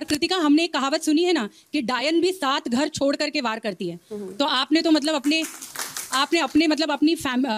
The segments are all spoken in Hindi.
कृतिका, हमने एक कहावत सुनी है ना कि डायन भी 7 घर छोड़ करके वार करती है। तो आपने तो मतलब आपने मतलब अपनी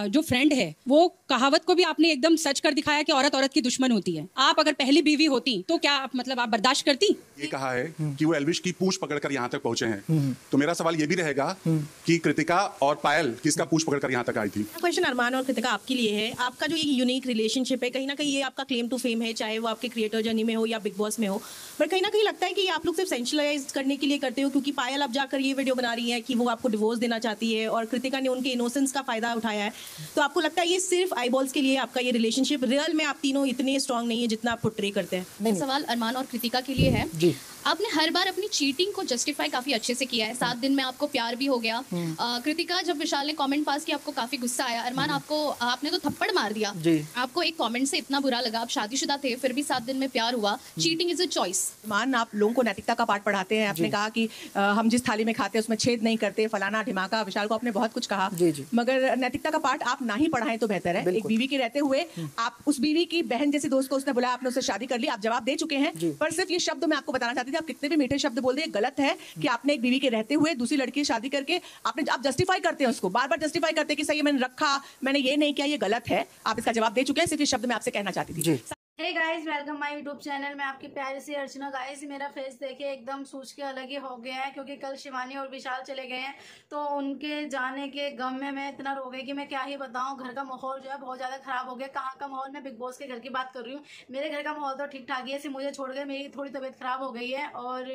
जो फ्रेंड है वो कहावत को भी आपने एकदम सच कर दिखाया कि औरत औरत की दुश्मन होती है। आप अगर पहली बीवी होती तो क्या मतलब आप बर्दाश्त करती? ये कहा है कि वो एल्विश की पूंछ पकड़कर यहाँ तक पहुंचे हैं, तो मेरा सवाल ये भी रहेगा कि कृतिका और पायल किसका पूंछ पकड़कर यहाँ तक आई थी? क्वेश्चन अरमान और कृतिका आपके लिए है। आपका जो ये यूनिक रिलेशनशिप है, कहीं ना कहीं ये आपका क्लेम टू फेम है, चाहे वो आपके क्रिएटर जर्नी में हो या बिग बॉस में हो, पर कहीं ना कहीं लगता है कि आप लोग सिर्फ सेंशलाइज करने के लिए करते हो, क्योंकि पायल अब जाकर ये वीडियो बना रही है कि वो आपको डिवोर्स देना चाहती है और कृतिका ने उनके इनोसेंस का फायदा उठाया है। तो आपको लगता है ये सिर्फ आईबॉल्स के लिए आपका ये रिलेशनशिप, रियल में आप तीनों इतने स्ट्रांग नहीं है जितना आप पोर्ट्रे करते हैं? सवाल अरमान और कृतिका के लिए है जी। आपने हर बार अपनी चीटिंग को जस्टिफाई काफी अच्छे से किया है। 7 दिन में आपको प्यार भी हो गया। कृतिका, जब विशाल ने कमेंट पास किया आपको काफी गुस्सा आया। अरमान, आपने तो थप्पड़ मार दिया जी। आपको एक कमेंट से इतना बुरा लगा, आप शादीशुदा थे फिर भी 7 दिन में प्यार हुआ। Cheating is a choice. Arman, आप लोगों को नैतिकता का पाठ पढ़ाते हैं। आपने कहा कि हम जिस थाली में खाते हैं उसमें छेद नहीं करते, फलाना ढिमाका। विशाल को आपने बहुत कुछ कहा जी। मगर नैतिकता का पाठ आप ना ही पढ़ाएं तो बेहतर है। एक बीवी के रहते हुए आप उस बीवी की बहन जैसी दोस्त को उसने बुलाया, आपने उससे शादी कर ली, आप जवाब दे चुके हैं। पर सिर्फ ये शब्द मैं आपको बताना चाहती थी, आप कितने भी मीठे शब्द बोल दिए, गलत है कि आपने एक बीवी के रहते हुए दूसरी लड़की की शादी करके आप जस्टिफाई करते हैं उसको, बार बार जस्टिफाई करते हैं कि सही मैंने रखा, मैंने ये नहीं किया, ये गलत है। आप इसका जवाब दे चुके हैं, सिर्फ ये शब्द मैं आपसे कहना चाहती थी। Hey guys, welcome my YouTube channel में आपकी प्यारी सी अर्चना। गाइस, मेरा फेस देखे एकदम सूझ के अलग ही हो गया है, क्योंकि कल शिवानी और विशाल चले गए हैं, तो उनके जाने के गम में मैं इतना रो गई कि मैं क्या ही बताऊं। घर का माहौल जो है बहुत ज़्यादा ख़राब हो गया। कहाँ का माहौल, मैं बिग बॉस के घर की बात कर रही हूँ। मेरे घर का माहौल तो ठीक ठाक ही है, सिर्फ मुझे छोड़ के मेरी थोड़ी तबीयत ख़राब हो गई है। और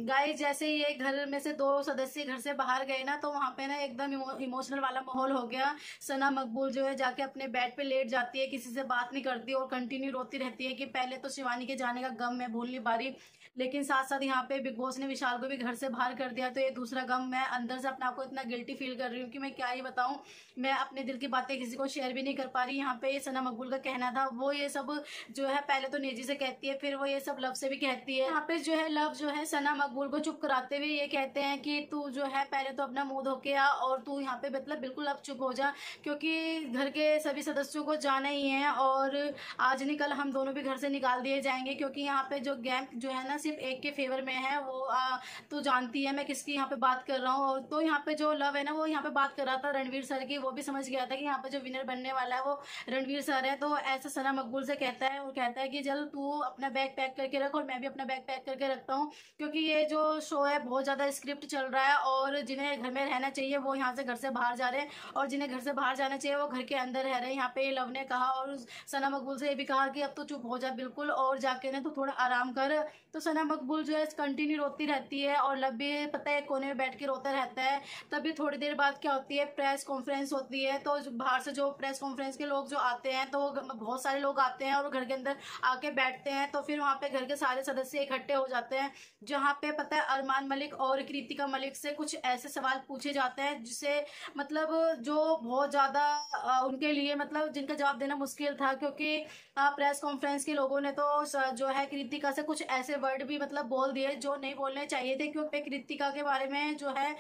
गाइस, जैसे ये घर में से 2 सदस्य घर से बाहर गए ना, तो वहाँ पर ना एकदम इमोशनल वाला माहौल हो गया। सना मकबूल जो है जाके अपने बेड पर लेट जाती है, किसी से बात नहीं करती और कंटिन्यू रोती रहती है कि पहले तो शिवानी के जाने का गम मैं भूल नहीं पा रही, लेकिन साथ साथ यहाँ पे बिग बॉस ने विशाल को भी घर से बाहर कर दिया, तो ये दूसरा गम। मैं अंदर से अपने आप को इतना गिल्टी फील कर रही हूँ कि मैं क्या ही बताऊँ। मैं अपने दिल की बातें किसी को शेयर भी नहीं कर पा रही। यहाँ पे ये सना मकबूल का कहना था, वो ये सब जो है पहले तो नेजी से कहती है, फिर वो ये सब लव से भी कहती है। यहाँ पे जो है लव जो है सना मकबूल को चुप कराते हुए ये कहते हैं कि तू जो है पहले तो अपना मुंह धो के आ और तू यहाँ पे मतलब बिल्कुल अब चुप हो जा, क्योंकि घर के सभी सदस्यों को जाना ही है और आज नहीं कल हम दोनों भी घर से निकाल दिए जाएंगे, क्योंकि यहाँ पे जो गेम जो है ना सिर्फ एक के फेवर में है। वो तो जानती है मैं किसकी यहाँ पे बात कर रहा हूँ। और तो यहाँ पे जो लव है ना, वो यहाँ पे बात कर रहा था रणवीर सर की। वो भी समझ गया था कि यहाँ पे जो विनर बनने वाला है वो रणवीर सर है। तो ऐसा सना मकबूल से कहता है और कहता है कि चल तू अपना बैग पैक करके रख और मैं भी अपना बैग पैक करके रखता हूँ, क्योंकि ये जो शो है बहुत ज़्यादा स्क्रिप्ट चल रहा है और जिन्हें घर में रहना चाहिए वो यहाँ से घर से बाहर जा रहे हैं और जिन्हें घर से बाहर जाना चाहिए वो घर के अंदर रह रहे हैं। यहाँ पे लव ने कहा और सना मकबूल से ये भी कहा कि अब तो चुप हो जा बिल्कुल और जाके ना तो थोड़ा आराम कर। तो सना मकबूल जो है कंटिन्यू रोती रहती है और लब भी पता है कोने में बैठ के रोता रहता है। तभी थोड़ी देर बाद क्या होती है, प्रेस कॉन्फ्रेंस होती है। तो बाहर से जो प्रेस कॉन्फ्रेंस के लोग जो आते हैं, तो बहुत सारे लोग आते हैं और घर के अंदर आके बैठते हैं। तो फिर वहाँ पे घर के सारे सदस्य इकट्ठे हो जाते हैं, जहाँ पे पता है अरमान मलिक और कृतिका मलिक से कुछ ऐसे सवाल पूछे जाते हैं जिसे मतलब जो बहुत ज़्यादा उनके लिए मतलब जिनका जवाब देना मुश्किल था, क्योंकि प्रेस कॉन्फ्रेंस के लोगों ने तो जो है कृतिका से कुछ ऐसे वर्ड भी मतलब बोल दिए जो नहीं बोलने चाहिए थे, क्योंकि कृतिका के बारे में जो है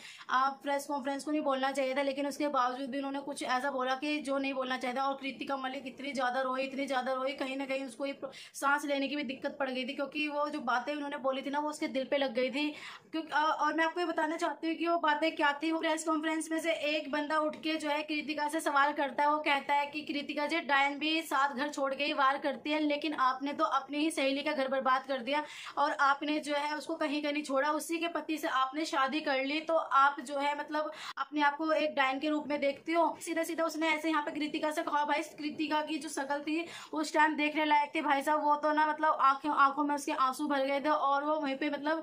प्रेस कॉन्फ्रेंस को नहीं बोलना चाहिए था, लेकिन उसके बावजूद भी उन्होंने कुछ ऐसा बोला कि जो नहीं बोलना चाहिए था। और कृतिका मलिक इतनी ज़्यादा रोई, कहीं ना कहीं उसको सांस लेने की भी दिक्कत पड़ गई थी, क्योंकि वो जो बातें उन्होंने बोली थी ना वो उसके दिल पे लग गई थी। क्योंकि और मैं आपको ये बताना चाहती हूँ कि वो बातें क्या थी। वो प्रेस कॉन्फ्रेंस में से एक बंदा उठ के जो है कृतिका से सवाल करता है। वो कहता है कि कृतिका जी, डायन भी 7 घर छोड़ के ही वार करती है, लेकिन आपने तो अपनी ही सहेली का घर बर्बाद कर दिया और आपने जो है उसको कहीं का नहीं छोड़ा, उसी के पति से आपने शादी कर ली। तो आप जो है मतलब अपने आप को एक डायन के रूप में देखती हो। सीधा सीधा उसने ऐसे यहाँ पे कृतिका से कहा। भाई, कृतिका की जो शक्ल थी उस टाइम देखने लायक थी भाई साहब। वो तो ना मतलब आंखों में उसके आंसू भर गए थे और वो वहीं पे मतलब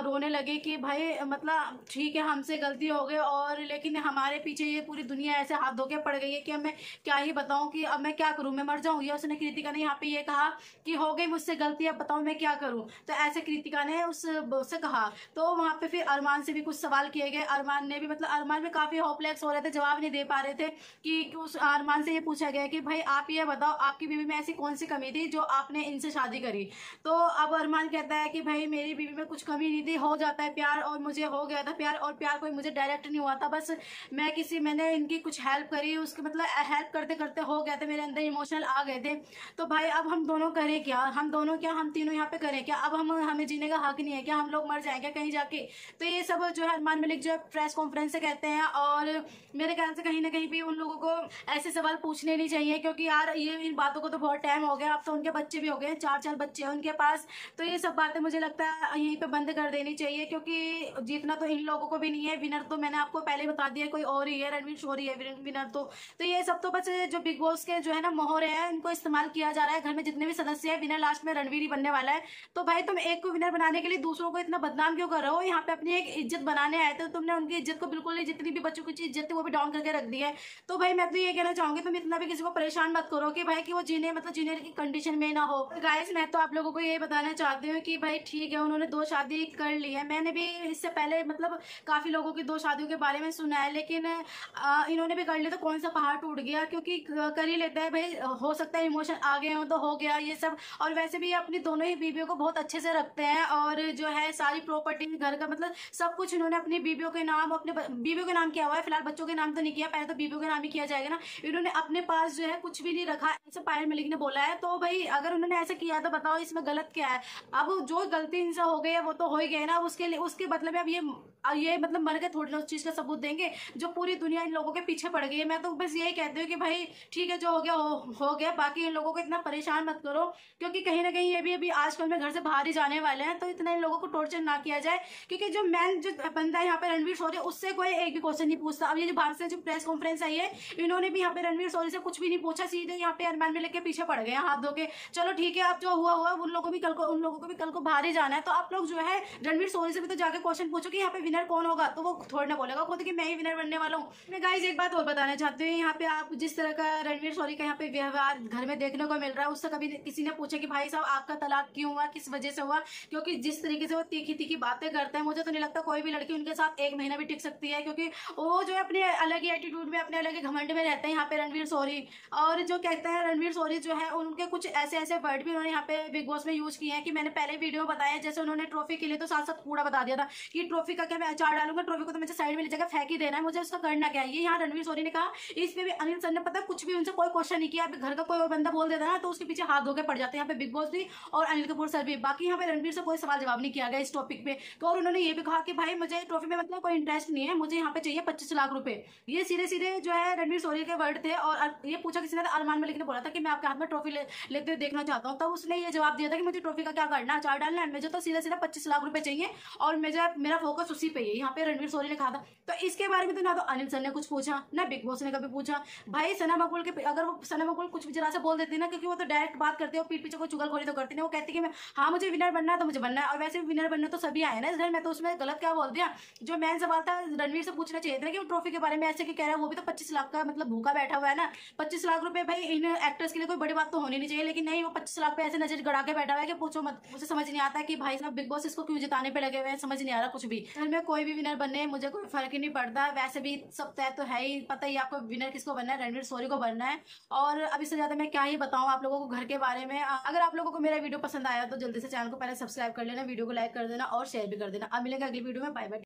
रोने लगे कि भाई मतलब ठीक है हमसे गलती हो गई, और लेकिन हमारे पीछे ये पूरी दुनिया ऐसे हाथ धो के पड़ गई है कि अब मैं क्या ही बताऊं कि अब मैं क्या करूं, मैं मर जाऊं। ये उसने कृतिका ने यहाँ पे ये कहा कि हो गई मुझसे गलती, अब बताओ मैं क्या करूं। तो ऐसे कृतिका ने उससे कहा। तो वहाँ पे फिर अरमान से भी कुछ सवाल किए गए। अरमान ने भी मतलब अरमान में काफी होपलेस हो रहे थे, जवाब नहीं दे पा रहे थे कि उस अरमान से ये पूछा गया कि भाई आप ये बताओ आपकी बीवी में ऐसी कौन सी कमी थी जो आपने इनसे शादी करी। तो अब अरमान कहता है कि भाई मेरी बीवी में कुछ कमी नहीं थी, हो जाता है प्यार और मुझे हो गया था प्यार, और प्यार कोई मुझे डायरेक्ट नहीं हुआ था, बस मैंने इनकी कुछ हेल्प करी, उसके मतलब हेल्प करते करते हो गया था, मेरे अंदर इमोशनल आ गए थे। तो भाई अब हम दोनों करें क्या, हम तीनों यहाँ पे करें क्या। अब हम हमें जीने का हक नहीं है क्या, हम लोग मर जाएंगे कहीं जाके। तो ये सब जो है अरमान मलिक जो है प्रेस कॉन्फ्रेंस से कहते हैं, और मेरे ख्याल से कहीं ना कहीं भी उन लोगों को ऐसे सवाल पूछने नहीं चाहिए, क्योंकि यार ये इन बातों को तो बहुत टाइम हो गया, अब तो उनके बच्चे भी हो गए, 4 बच्चे हैं उनके पास। तो ये सब बातें मुझे लगता है यहीं पे बंद कर देनी चाहिए, क्योंकि जीतना तो इन लोगों को भी नहीं है, विनर तो मैंने आपको पहले बता दिया कोई और ही है, रणवीर शोरी है विनर। तो ये सब तो बस जो बिग बॉस के जो है ना मोहरे हैं, इनको इस्तेमाल किया जा रहा है। घर में जितने भी सदस्य हैं, विनर लास्ट में रणवीर ही बनने वाला है। तो भाई तुम एक को विनर बनाने के लिए दूसरों को इतना बदनाम क्यों कर रहे हो? यहाँ पे अपनी एक इज्जत बनाने आए थे, तो तुमने उनकी इज्जत को बिल्कुल नहीं, जितनी भी बच्चों की इज्जत थी वो भी डाउन करके रख दी है। तो भाई मैं तो ये कहना चाहूंगी, तुम इतना भी किसी को परेशान मत करो कि भाई कि वो जीने की कंडीशन में ना हो। गाइस मैं तो आप लोगों को ये बताना चाहती हूँ कि भाई ठीक है, उन्होंने 2 शादी कर ली है, मैंने भी इससे पहले काफी लोगों की 2 शादियों के बारे में सुना है, लेकिन इन्होंने भी कर लिया तो कौन सा पहाड़ टूट गया, क्योंकि कर ही लेता है भाई, हो सकता है इमोशन आ गए हो तो हो गया ये सब। और वैसे भी अपनी दोनों ही बीवियों को बहुत अच्छे से रखते हैं, और जो है सारी प्रॉपर्टी घर का सब कुछ इन्होंने अपनी बीवियों के नाम, अपने बीवियों के नाम किया हुआ है। फिलहाल बच्चों के नाम तो नहीं किया, पहले तो बीवियों के नाम ही किया जाएगा ना। इन्होंने अपने पास जो है कुछ भी नहीं रखा, ऐसा पायल मलिक ने बोला है। तो भाई अगर उन्होंने ऐसा किया तो बताओ इसमें गलत क्या है? अब जो गलती इनसे हो गई है वो तो हो ही गए ना, उसके बदले में अब ये मर के थोड़ी ना उस चीज का सबूत देंगे, जो पूरी दुनिया इन लोगों के पीछे पड़ गई है। मैं तो बस यही कहती हूँ कि भाई ठीक है, जो हो गया हो गया, बाकी इन लोगों को इतना परेशान मत करो, क्योंकि कहीं ना कहीं ये भी अभी आजकल में घर से बाहर ही जाने वाले हैं, तो इतना इन लोगों को टॉर्चर ना किया जाए। क्योंकि जो बंदा है यहाँ पे रणवीर शोरी, उससे कोई एक भी क्वेश्चन नहीं पूछता। अब ये जो बाहर से जो प्रेस कॉन्फ्रेंस आई है, इन्होंने भी यहाँ पे रणवीर शोरी से कुछ भी नहीं पूछा, सीधे यहाँ पे अरमान मलिक के पीछे पड़ गए हाथ धो के। चलो ठीक है, अब जो हुआ उन लोगों को भी कल को बाहर ही जाना है, तो आप लोग जो है रणवीर शोरी से भी तो जाके क्वेश्चन पूछो कि यहाँ पे विनर कौन होगा, तो वो थोड़ा ना बोलेगा खुद कि मैं ही विनर बनने वाला हूँ। मैं गाइस एक बात और बताना चाहती हूँ, यहाँ पे आप जिस तरह का रणवीर शोरी का यहाँ पे व्यवहार घर में देखने को मिल रहा है, उससे कभी किसी ने पूछा कि भाई साहब आपका तलाक क्यों हुआ, किस वजह से हुआ? क्योंकि जिस तरीके से वो तीखी बातें करते हैं, मुझे तो नहीं लगता कोई भी लड़की उनके साथ 1 महीना भी टिक सकती है, क्योंकि वो जो है अपने अलग ही एटीट्यूड में, अपने अलग ही घमंड में रहते हैं यहाँ पे रणवीर शोरी। और जो कहते हैं रणवीर शोरी जो है, उनके कुछ ऐसे वर्ड भी उन्होंने यहाँ पे बिग बॉस में यूज किए हैं कि मैंने पहले वीडियो में बताया। जैसे उन्होंने ट्रॉफी के लिए तो साथ साथ कूड़ा बता दिया था कि ट्रॉफी का क्या मैं अचार डालूंगा, ट्रॉफी को तो मुझे साइड में ले जाकर फेंक ही देना है, मुझे उसका करना क्या है। ये यहाँ रणवीर शोरी ने कहा। इस पे भी अनिल सर ने पता कुछ भी उनसे कोई क्वेश्चन नहीं किया। घर का कोई और बंदा बोल देता ना तो उसके पीछे हाथ धो के पड़ जाते हैं यहाँ पे बिग बॉस भी और अनिल कपूर सर भी। बाकी यहाँ पे रणवीर से कोई सवाल जवाब नहीं किया गया इस टॉपिक पे। तो और उन्होंने ये भी कहा कि भाई मुझे ट्रॉफी में कोई इंटरेस्ट नहीं है, मुझे यहाँ पे चाहिए 25 लाख रुपए। ये सीधे जो है रणवीर शोरी के वर्ड थे। और ये पूछा किसी ने, अरमान मलिक ने बोला था कि मैं आपके हाथ में ट्रॉफी लेते हुए देखना चाहता हूँ। तब उसने ये जवाब दिया था कि मुझे ट्रॉफी का क्या करना है, अचार डालना है, मुझे तो सीधा 25 लाख रुपए चाहिए और मेरा फोकस उसी पे है। यहाँ पे रणवीर शोरी ने कहा था। तो इसके बारे में तो ना तो अनिल सर ने कुछ पूछा, ना बिग बॉस ने कभी पूछा। भाई सना मकबूल के अगर वो सना मकबूल कुछ भी जरा से बोल देती ना, क्योंकि वो तो डायरेक्ट बात करते हो, पीठ पीछे कोई चुगलखोरी तो करती नहीं। वो कहती कि मैं हाँ मुझे विनर बनना है तो मुझे बनना है। और वैसे भी विनर बनने तो सभी आए ना इस घर में, तो उसमें गलत क्या बोल दिया? जो मेन सवाल था रणवीर से पूछना चाहिए था कि वो ट्रॉफी के बारे में ऐसे कह रहा है। वो भी तो 25 लाख का भूखा बैठा हुआ है ना। 25 लाख रुपए भाई इन एक्टर्स के लिए कोई बड़ी बात तो होनी नहीं चाहिए, लेकिन नहीं, वो 25 लाख पे ऐसे नजर गड़ा के बैठा हुआ है कि पूछो मत। मुझे समझ नहीं आता कि भाई साहब बिग बॉस इसको क्यों जिताने पे लगे हुए हैं, समझ नहीं आ रहा कुछ भी। घर में कोई भी विनर बनने मुझे कोई फर्क ही नहीं पड़ता। वैसे भी सब तय तो है ही, पता ही आपको विनर किसको बनना है, रणवीर शोरी को बनना है। और अब इससे ज्यादा मैं क्या ही बताऊं आप लोगों को घर के बारे में। अगर आप लोगों को मेरा वीडियो पसंद आया तो जल्दी से चैनल को पहले सब्सक्राइब कर लेना, वीडियो को लाइक कर देना और शेयर भी कर देना। अब मिलेंगे अगली वीडियो में। Bye bye.